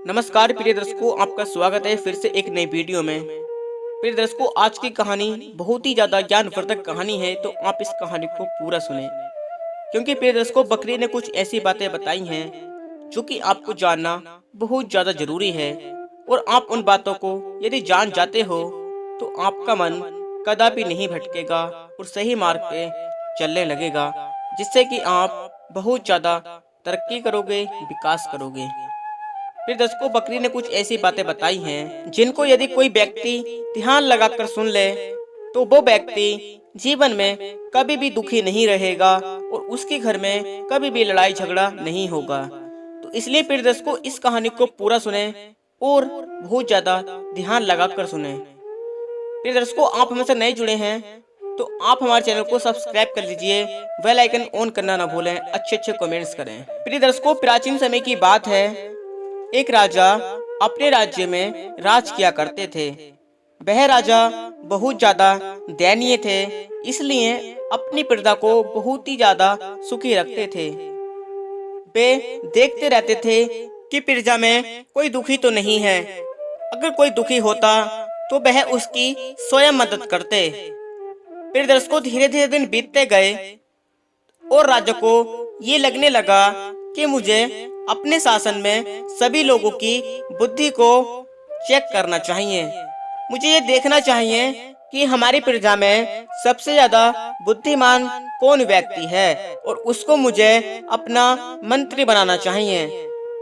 नमस्कार प्रिय दर्शकों, आपका स्वागत है फिर से एक नई वीडियो में। प्रिय दर्शकों, आज की कहानी बहुत ही ज़्यादा ज्ञानवर्धक कहानी है, तो आप इस कहानी को पूरा सुने, क्योंकि प्रिय दर्शकों बकरी ने कुछ ऐसी बातें बताई हैं जो कि आपको जानना बहुत ज़्यादा जरूरी है। और आप उन बातों को यदि जान जाते हो तो आपका मन कदापि नहीं भटकेगा और सही मार्ग पे चलने लगेगा, जिससे कि आप बहुत ज़्यादा तरक्की करोगे, विकास करोगे। फिर दर्शकों, बकरी ने कुछ ऐसी बातें बताई हैं जिनको यदि कोई व्यक्ति ध्यान लगाकर सुन ले तो वो व्यक्ति जीवन में कभी भी दुखी नहीं रहेगा और उसके घर में कभी भी लड़ाई झगड़ा नहीं होगा। तो इसलिए फिर दर्शकों इस कहानी को पूरा सुने और बहुत ज्यादा ध्यान लगाकर सुने। फिर दर्शकों, आप हमसे नए जुड़े हैं तो आप हमारे चैनल को सब्सक्राइब कर लीजिए, बेल आइकन ऑन करना ना भूलें, अच्छे कमेंट्स करें। प्रिय दर्शकों, प्राचीन समय की बात है। एक राजा अपने राज्य में राज किया करते थे। वह राजा बहुत ज्यादा दयनीय थे, इसलिए अपनी प्रजा को बहुत ही ज्यादा सुखी रखते थे। वे देखते रहते थे कि प्रजा में कोई दुखी तो नहीं है। अगर कोई दुखी होता तो वह उसकी स्वयं मदद करते। फिर दर्शकों, धीरे धीरे दिन बीतते गए और राजा को ये लगने लगा कि मुझे अपने शासन में सभी लोगों की बुद्धि को चेक करना चाहिए। मुझे ये देखना चाहिए कि हमारी प्रजा में सबसे ज्यादा बुद्धिमान कौन व्यक्ति है और उसको मुझे अपना मंत्री बनाना चाहिए।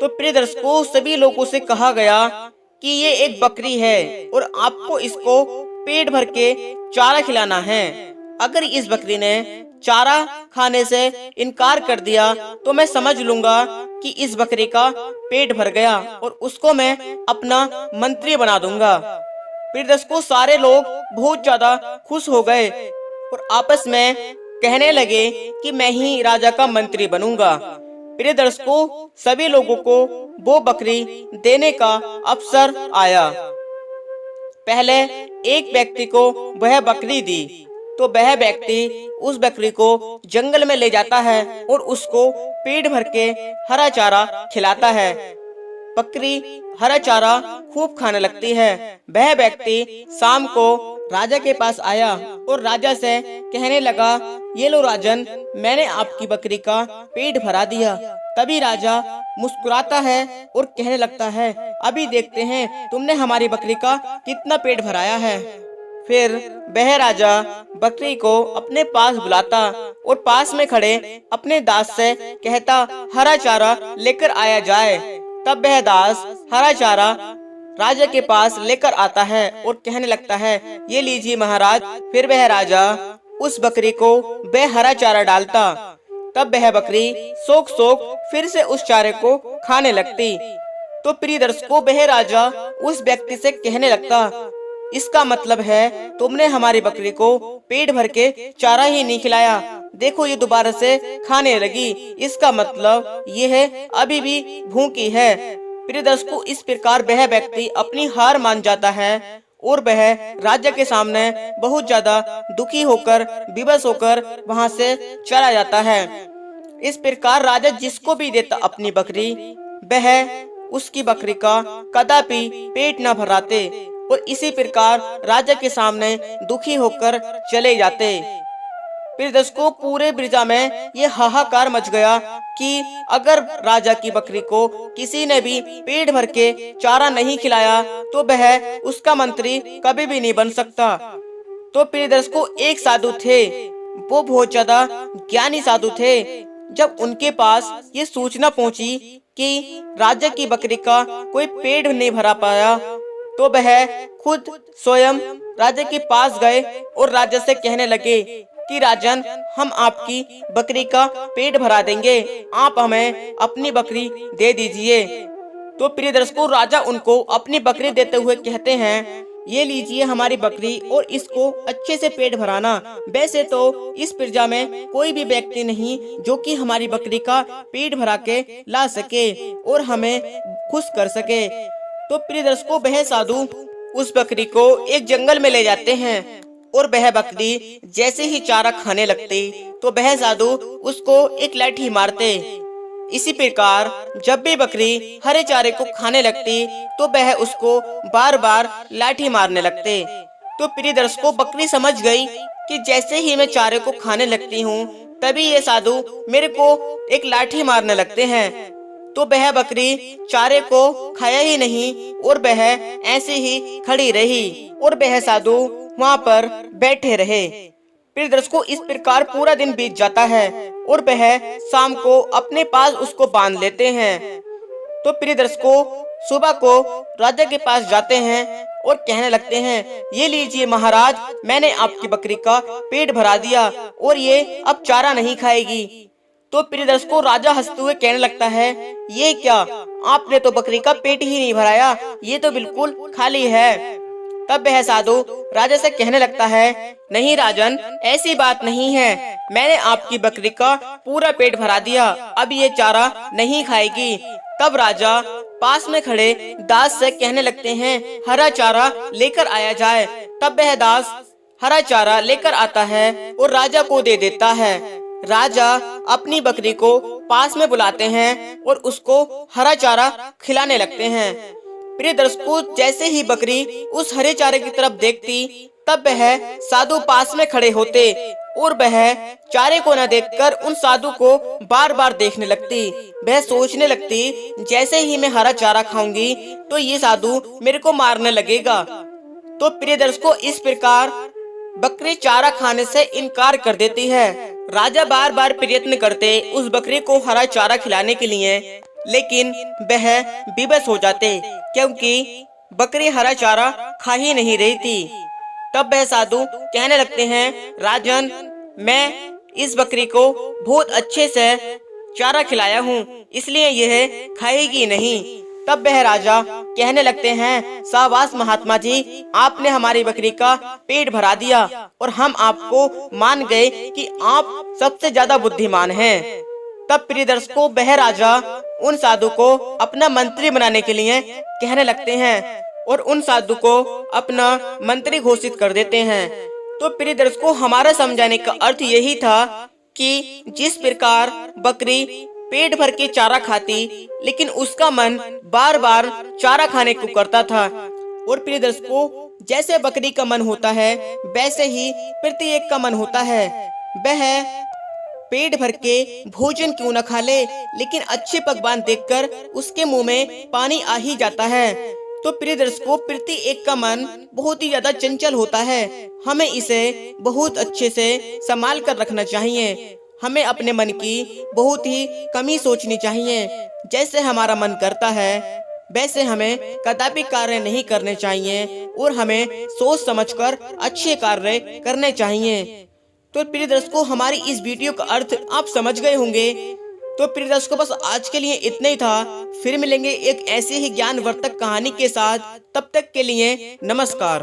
तो प्रिय दर्शकों, सभी लोगों से कहा गया कि ये एक बकरी है और आपको इसको पेट भर के चारा खिलाना है। अगर इस बकरी ने चारा खाने से इनकार कर दिया तो मैं समझ लूंगा कि इस बकरी का पेट भर गया और उसको मैं अपना मंत्री बना दूंगा। फिर दर्शकों, सारे लोग बहुत ज्यादा खुश हो गए और आपस में कहने लगे कि मैं ही राजा का मंत्री बनूंगा। प्रिय दर्शकों, सभी लोगों को वो बकरी देने का अवसर आया। पहले एक व्यक्ति को वह बकरी दी तो वह व्यक्ति उस बकरी को जंगल में ले जाता है और उसको पेट भर के हरा चारा खिलाता है। बकरी हरा चारा खूब खाने लगती है। वह व्यक्ति शाम को राजा के पास आया और राजा से कहने लगा, ये लो राजन, मैंने आपकी बकरी का पेट भरा दिया। तभी राजा मुस्कुराता है और कहने लगता है, अभी देखते हैं तुमने हमारी बकरी का कितना पेट भराया है। फिर वह राजा बकरी को अपने पास बुलाता और पास में खड़े अपने दास से कहता, हरा चारा लेकर आया जाए। तब वह दास हरा चारा राजा के पास लेकर आता है और कहने लगता है, ये लीजिए महाराज। फिर वह राजा उस बकरी को वह हरा चारा डालता। तब वह बकरी सोख फिर से उस चारे को खाने लगती। तो प्रिय दर्शकों, वह राजा उस व्यक्ति से कहने लगता, इसका मतलब है तुमने हमारी बकरी को पेट भर के चारा ही नहीं खिलाया, देखो ये दोबारा से खाने लगी, इसका मतलब ये है अभी भी भूखी है। प्रिय दर्शकों, इस प्रकार वह व्यक्ति अपनी हार मान जाता है और वह राजा के सामने बहुत ज्यादा दुखी होकर, विवश होकर वहां से चला जाता है। इस प्रकार राजा जिसको भी देता अपनी बकरी, वह उसकी बकरी का कदापि पेट न भराते और इसी प्रकार राजा के सामने दुखी होकर चले जाते। फिर दर्शकों, पूरे प्रजा में ये हाहाकार मच गया कि अगर राजा की बकरी को किसी ने भी पेट भर के चारा नहीं खिलाया तो वह उसका मंत्री कभी भी नहीं बन सकता। तो प्रिय दर्शकों, एक साधु थे, वो बहुत ज्यादा ज्ञानी साधु थे। जब उनके पास ये सूचना पहुंची कि राजा की बकरी का कोई पेट नहीं भरा पाया तो वह खुद स्वयं राजा के पास गए और राजा से कहने लगे कि राजन, हम आपकी बकरी का पेट भरा देंगे, आप हमें अपनी बकरी दे दीजिए। तो प्रिय दर्शकों, राजा उनको अपनी बकरी देते हुए कहते हैं, ये लीजिए हमारी बकरी और इसको अच्छे से पेट भराना। वैसे तो इस प्रजा में कोई भी व्यक्ति नहीं जो कि हमारी बकरी का पेट भरा के ला सके और हमें खुश कर सके। तो प्रिय दर्शकों, वह साधु उस बकरी को एक जंगल में ले जाते हैं और वह बकरी जैसे ही चारा खाने लगती तो वह साधु उसको एक लाठी मारते। इसी प्रकार जब भी बकरी हरे चारे को खाने लगती तो वह उसको बार बार लाठी मारने लगते। तो प्रिय दर्शकों, बकरी समझ गई कि जैसे ही मैं चारे को खाने लगती हूँ तभी ये साधु मेरे को एक लाठी मारने लगते हैं। तो वह बकरी चारे को खाया ही नहीं और वह ऐसे ही खड़ी रही और वह साधु वहाँ पर बैठे रहे। प्रिय दर्शकों, इस प्रकार पूरा दिन बीत जाता है और वह शाम को अपने पास उसको बांध लेते हैं। तो प्रिय दर्शकों, सुबह को राजा के पास जाते हैं और कहने लगते हैं, ये लीजिए महाराज, मैंने आपकी बकरी का पेट भरा दिया और ये अब चारा नहीं खाएगी। तो प्रिय दर्शकों, राजा हंसते हुए कहने लगता है, ये क्या, आपने तो बकरी का पेट ही नहीं भराया, ये तो बिल्कुल खाली है। तब वह साधु राजा से कहने लगता है, नहीं राजन, ऐसी बात नहीं है, मैंने आपकी बकरी का पूरा पेट भरा दिया, अब ये चारा नहीं खाएगी। तब राजा पास में खड़े दास से कहने लगते हैं, हरा चारा लेकर आया जाए। तब वह दास हरा चारा लेकर आता है और राजा को दे देता है। राजा अपनी बकरी को पास में बुलाते हैं और उसको हरा चारा खिलाने लगते हैं। प्रिय दर्शकों, जैसे ही बकरी उस हरे चारे की तरफ देखती तब वह साधु पास में खड़े होते और वह चारे को न देखकर उन साधु को बार बार देखने लगती। वह सोचने लगती, जैसे ही मैं हरा चारा खाऊंगी तो ये साधु मेरे को मारने लगेगा। तो प्रिय दर्शकों, इस प्रकार बकरी चारा खाने से इनकार कर देती है। राजा बार बार प्रयत्न करते उस बकरी को हरा चारा खिलाने के लिए, लेकिन वह विवश हो जाते क्योंकि बकरी हरा चारा खा ही नहीं रही थी। तब वह साधु कहने लगते हैं, राजन, मैं इस बकरी को बहुत अच्छे से चारा खिलाया हूँ, इसलिए यह खाएगी नहीं। तब वह राजा कहने लगते हैं, शाबाश महात्मा जी, आपने हमारी बकरी का पेट भरा दिया और हम आपको मान गए कि आप सबसे ज्यादा बुद्धिमान हैं। तब प्रिय दर्शकों, वह राजा उन साधु को अपना मंत्री बनाने के लिए कहने लगते हैं और उन साधु को अपना मंत्री घोषित कर देते हैं। तो प्रिय दर्शकों, हमारा समझाने का अर्थ यही था कि जिस प्रकार बकरी पेट भर के चारा खाती लेकिन उसका मन बार बार चारा खाने को करता था, और प्रिय दर्शकों, जैसे बकरी का मन होता है वैसे ही प्रत्येक का मन होता है। वह पेट भर के भोजन क्यों न खा ले, लेकिन अच्छे पकवान देखकर उसके मुंह में पानी आ ही जाता है। तो प्रिय दर्शकों, प्रत्येक का मन बहुत ही ज्यादा चंचल होता है, हमें इसे बहुत अच्छे से संभाल कर रखना चाहिए। हमें अपने मन की बहुत ही कम ही सोचनी चाहिए। जैसे हमारा मन करता है वैसे हमें कदापि कार्य नहीं करने चाहिए और हमें सोच समझकर अच्छे कार्य करने चाहिए। तो प्रिय दर्शकों, हमारी इस वीडियो का अर्थ आप समझ गए होंगे। तो प्रिय दर्शकों, बस आज के लिए इतना ही था। फिर मिलेंगे एक ऐसे ही ज्ञानवर्धक कहानी के साथ। तब तक के लिए नमस्कार।